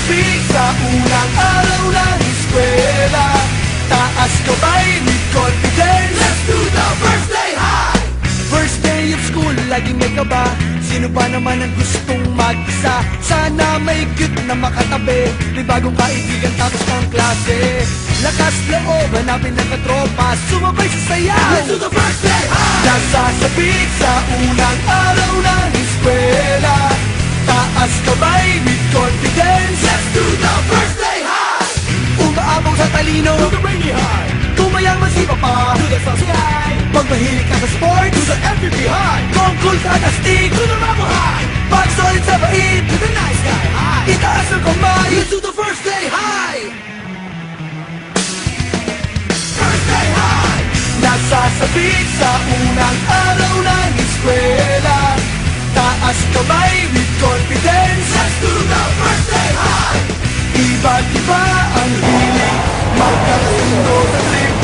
Nasasabik sa unang araw ng eskwela, taas kamay with confidence. Let's do the first day high! First day of school, laging may kaba. Sino ba naman ang gustong mag-isa? Sana may cute na makatabi, may bagong kaibigan tapos ng klase. Lakas loob, hanapin ng katropa, sumabay sa sayaw. Let's do the first day high! Nasasabik sa unang araw ng eskwela, taas kamay with confidence. Let's do the first day high! Umaapaw sa talino, do the rainy high. Tumayaman si Papa, do the saucy high. Pag mahilig ka sa sports, do the MVP high. Kung cool ka na stick, do the Ramo high. Pag solid sa bait, do the nice guy high. Itaas ang kamay, let's do the first day high. First day high! Nasasabik sa unang araw ng eskwela, taas kamay with confidence. Let's do the first day high! Iba't iba ang hiling, magkasundo sa trip.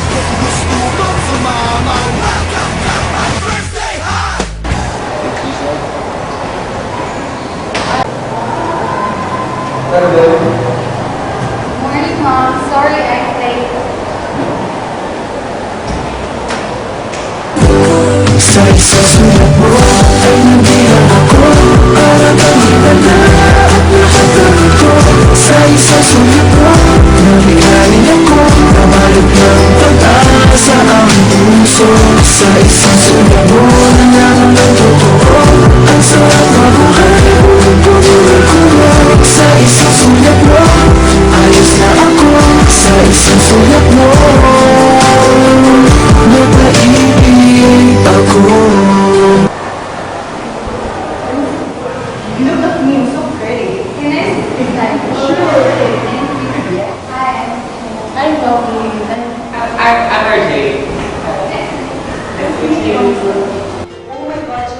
Kung gusto mong sumama, welcome to my first day high! Morning, Mom. Sorry I'm late. Sa isa sulat mo ay nandiyan ako, para bang iwala at nakatulog ko. Sa isa sulat mo, nabigayin ako, nabalot ng pag-asa ang puso. Sa isang sulat mo, nangyang ng totoo, ang sarap mabuhay, pumulong-kulong. Sa isang sulat mo, ayos na ako. Sa isang sulat mo, napaiig ako. You look at me so pretty. Can I sit beside you? Sure. Hi. I'm Loki. I'm RJ. Oh my gosh.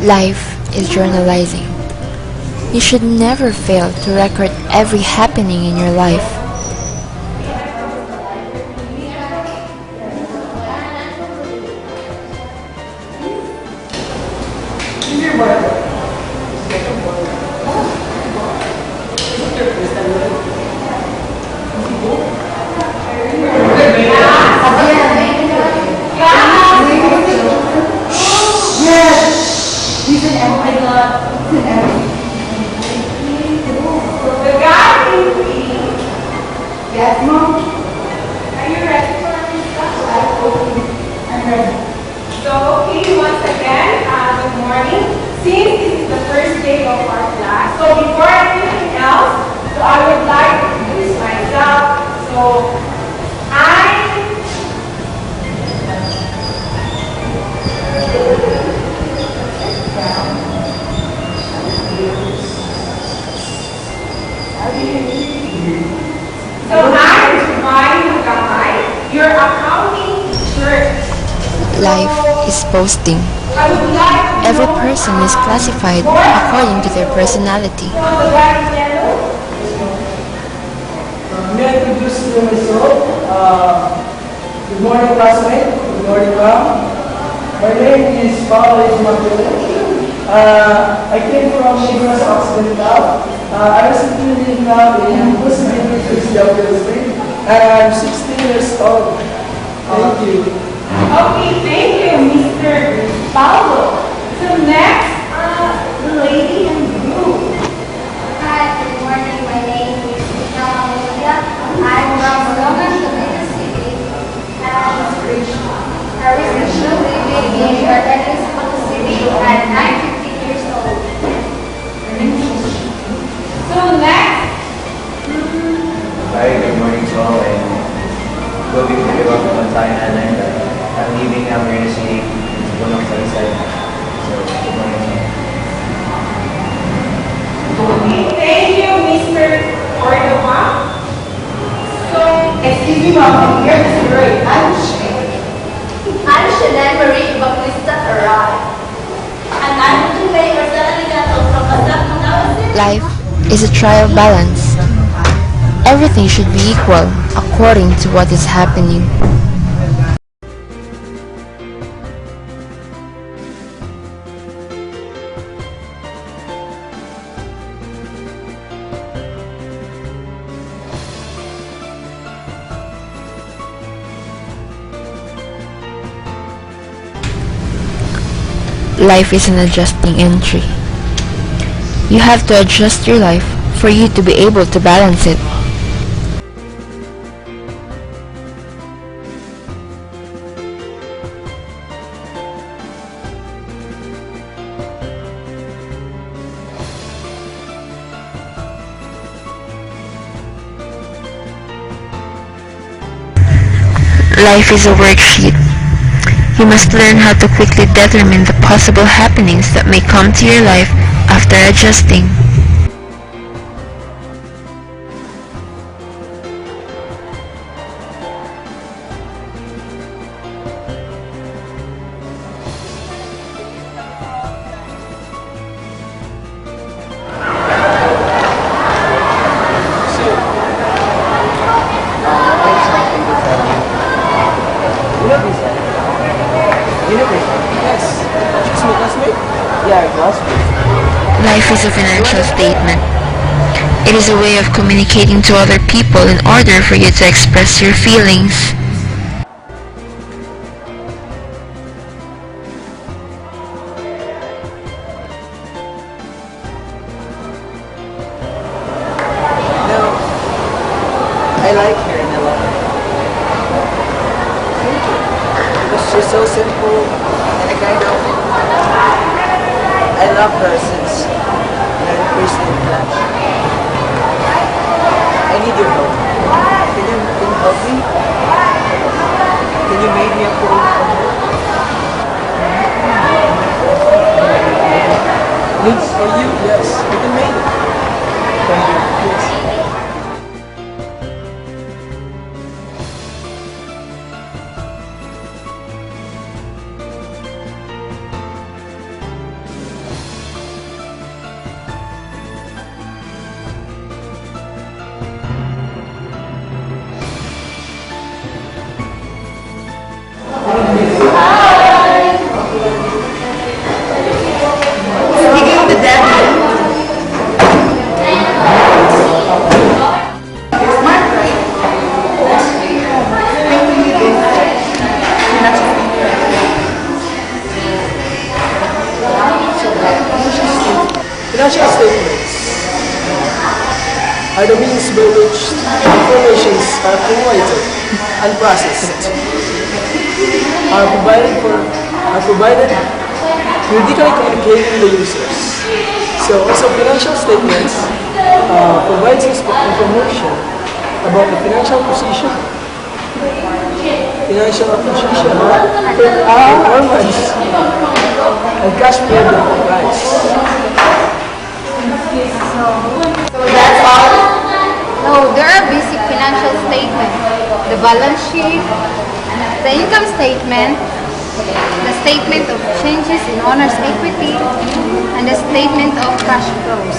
Life is journalizing. You should never fail to record every happening in your life. Oh my god. The guy in green, Yes, Mom. are you ready for our discussion? I'm ready. So, okay, once again, good morning. Since this is the first day of our class, so before anything else, so I would like to introduce myself. So, I'm Jumay Mugamay, your accounting teacher. Life is posting. I would like to Every know, person is classified according to their personality. So the guy in yellow. May I introduce myself? Good morning, classmate. Good morning, ma'am. My name is Paolo Ismael. I came from Negros Occidental. I recently live now in Muslim University of Philippines, and I'm 16 years old. Thank you. Okay, thank you, Mr. Paulo. So next, the lady in blue. Hi, good morning. My name is Michelle Amelia. I'm from Logan, Cavite City. And I'm Krishna. I recently living in Jordan City at 9 years old. So next, Hi, good morning to all. I'm Gobi Kuliwa from Bantayan Island. I'm leaving now here to see Bunong Salisay. So, good morning. okay, thank you, Mr. Cordova. So, Excuse me, Mom. I'm here to celebrate. I'm Shanelle Marie Bautista Arai. And I'm Jumay Marcela Ligato from Asap Mangawas. Life is a trial balance. Everything should be equal according to what is happening. life is an adjusting entry. You have to adjust your life for you to be able to balance it. Life is a worksheet. You must learn how to quickly determine the possible happenings that may come to your life after adjusting. Yes. Excuse me, classmate? Yeah, classmate. Life is a financial statement. It is a way of communicating to other people in order for you to express your feelings. No. I like her and I love her. Because she's so simple and I kind of I love her since our first day class. I need your help. Can you help me? Can you make me a poem for her? Please, for you? Yes, you can make it. Thank you. Please. Speaking the devil. Financial statements are the means by which informations are accumulated and processed, are provided, periodically communicating the users. So financial statements provides us information about the financial position, performance, and cash flow of the enterprise. So that's all? No, there are basic financial statements. The balance sheet, the income statement, the statement of changes in owner's equity, and the statement of cash flows.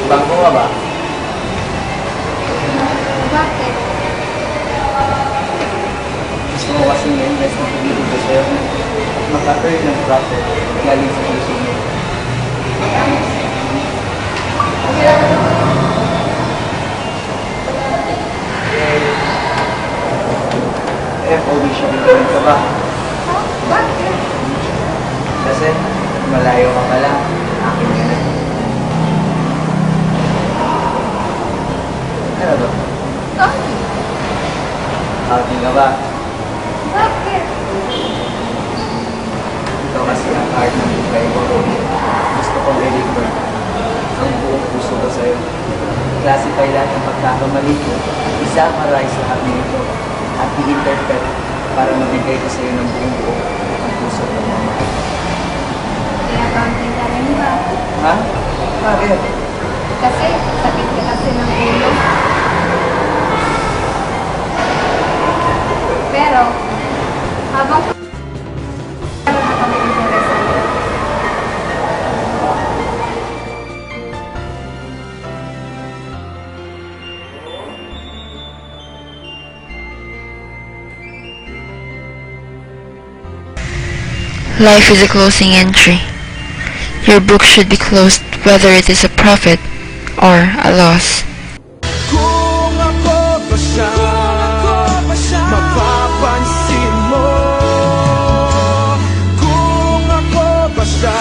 Bangko nga ba? Bakit? Gusto mo kasi i-invest ng pag-ibig ko sa'yo at maka-earn ng profit galing sa puso mo. FOB shipping ka ba? Bakit? Kasi malayo ka pa lang, akin ka na. Ano ba? Bakit? Outing ka ba? Bakit? Ikaw kasi ang heart ng buhay ko. Gusto kong i-record ang buong puso ko sa'yo. Classify lahat ng pagkakamali ko, i-summarize lahat nito at i-interpret para mabigay ko sa'yo ng buong ang puso ko. Kaya counting ka rin ba? Ha? Bakit? Kasi sakit ka kasi ng ulo. Pero, habang meron na kami interes sa'yo. Life is a closing entry. Your book should be closed whether it is a profit or a loss. Kung ako ba siya, mapapansin mo. Kung ako ba siya,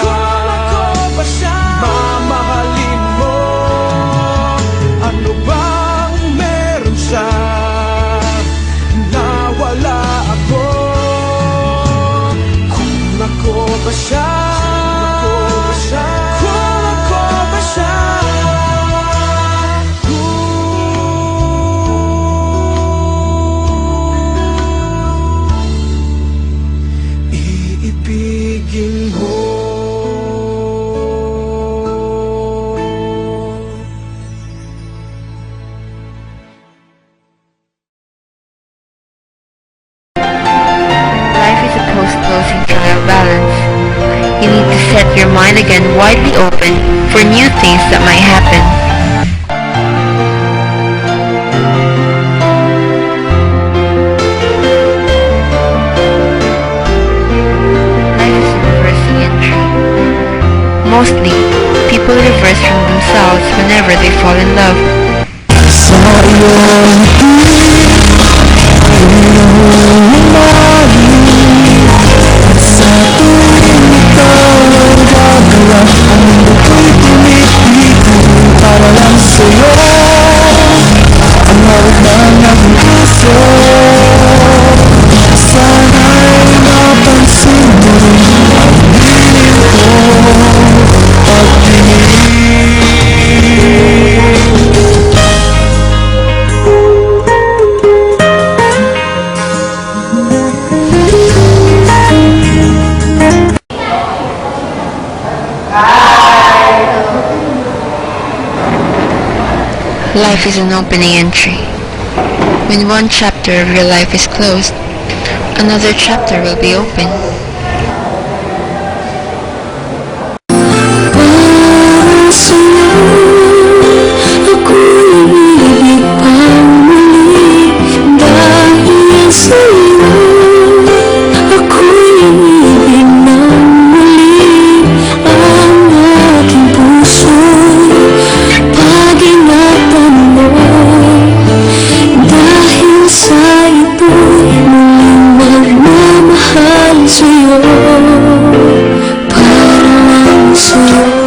mamahalin mo. Ano bang meron siya na wala ako? Kung ako ba siya, kung ako ba siya, iibigin mo. Life is a post-closing trial balance. You need to set your mind again widely open for new things that might happen. Life is a reversing entry. Mostly, people reverse from themselves whenever they fall in love. Sa iyong sa tuwing ikaw ang gagawa, ang mundo ko'y tumitigil para lang sa'yo. Ang hawak ng aking puso, sana'y mapansin mo rin ang hiling kong pagtingin. Life is an opening entry. When one chapter of your life is closed, another chapter will be open. Para sa'yo, ako'y ibig pang muli. Dahil sa'yo, ako'y ibig ng muli. Ang aking puso'y pag-ingatan mo. Dahil sa ito'y muling magmamahal sa'yo. Para lang sa'yo.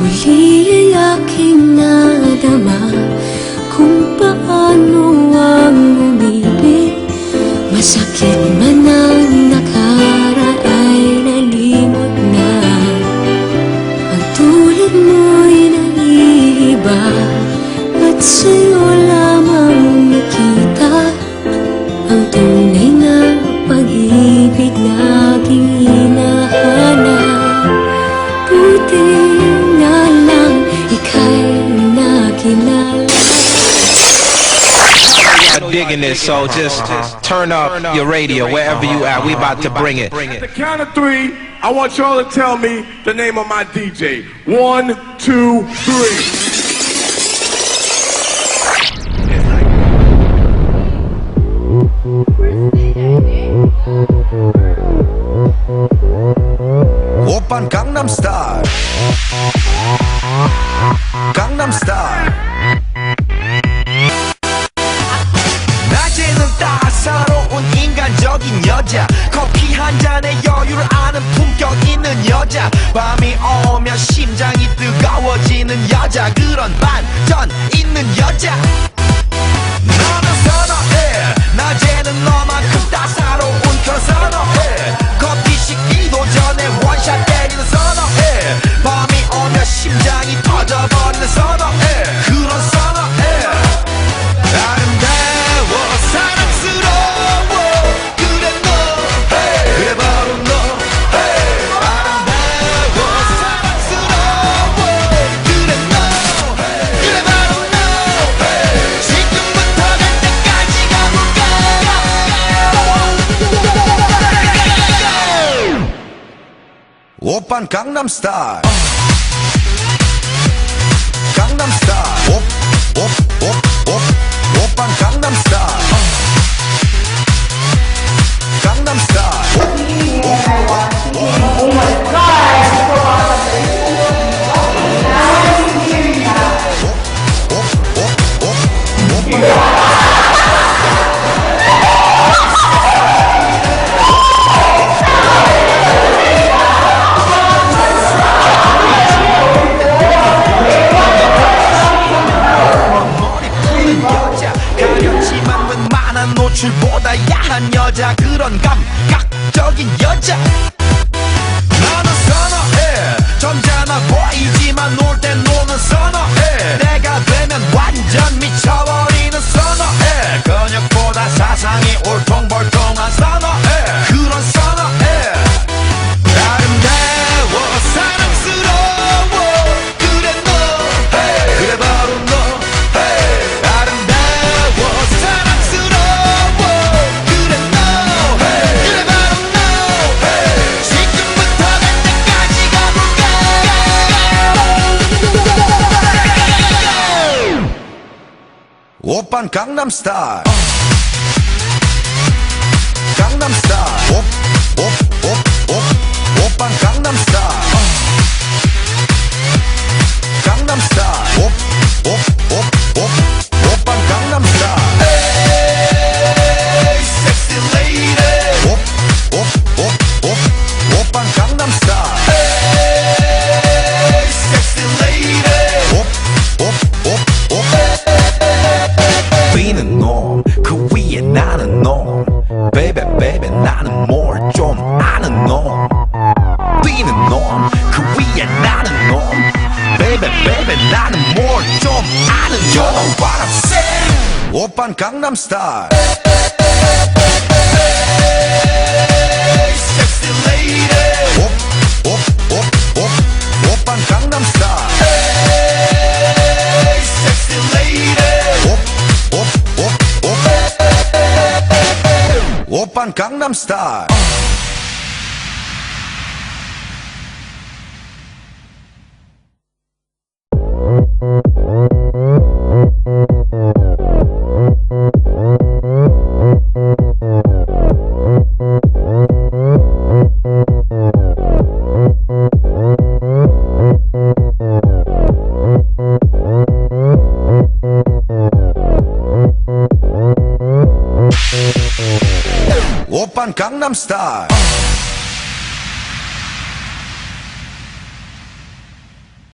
Muli ay aking nadama kung paano ang umibig. Masakit man ang nakaraan, nalimot na. Ang tulad mo'y naiiba, at sa'yo lamang nakita ang tunay na pag-ibig laging hinahanap. Buti na lang ika'y nakilala. Y'all digging this, so just turn up your radio wherever you at. We about to bring it. At the count of three, I want y'all to tell me the name of my DJ. 1, 2, 3. 오빤 강남스타일 강남스타일 낮에는 따사로운 인간적인 여자, 커피 한 잔에 여유를 아는 품격 있는 여자, 밤이 오면 심장이 뜨거워지는 여자, 그런 반전 있는 여자. 너는 선호해, 낮에는 너만큼 따사로운 그런 선호해. 커피 식기도 전에 원샷 때리는 선호해. 밤이 오면 심장이 터져 오빤 강남스타일 강남스타일 오빤 강남스타일 강남스타일 가렸지만 웬만한 노출보다 야한 여자 그런 감각적인 여자 나는 선어해 점잖아 보이지만 놀 땐 노는 선어해 내가 되면 완전 미쳐버리는 선어해 근육보다 사상이 울퉁불퉁한 선어해 그런 선어해 아름다워 사랑스러워 그래 너 그래 바로 너 아름다워 사랑스러워 그래 너 그래 바로 너 지금부터 갈 때까지 가볼까 오빤 강남스타일 강남스타일 오빤 강남스타일 강남스타일 오빤 강남스타일 Hey sexy lady 오빤 강남스타일 Hey sexy lady 비는 놈 그 위에 나는 놈 Baby baby 나는 뭘 좀 아는 놈 비는 놈 그 위에 나는 놈 Baby baby 나는 뭘 좀 아는 놈 You know what I'm saying 오빤 강남스타일 Hey sexy lady 오빤 강남스타일 Hey sexy lady 오빤 강남스타일 오빤 강남스타일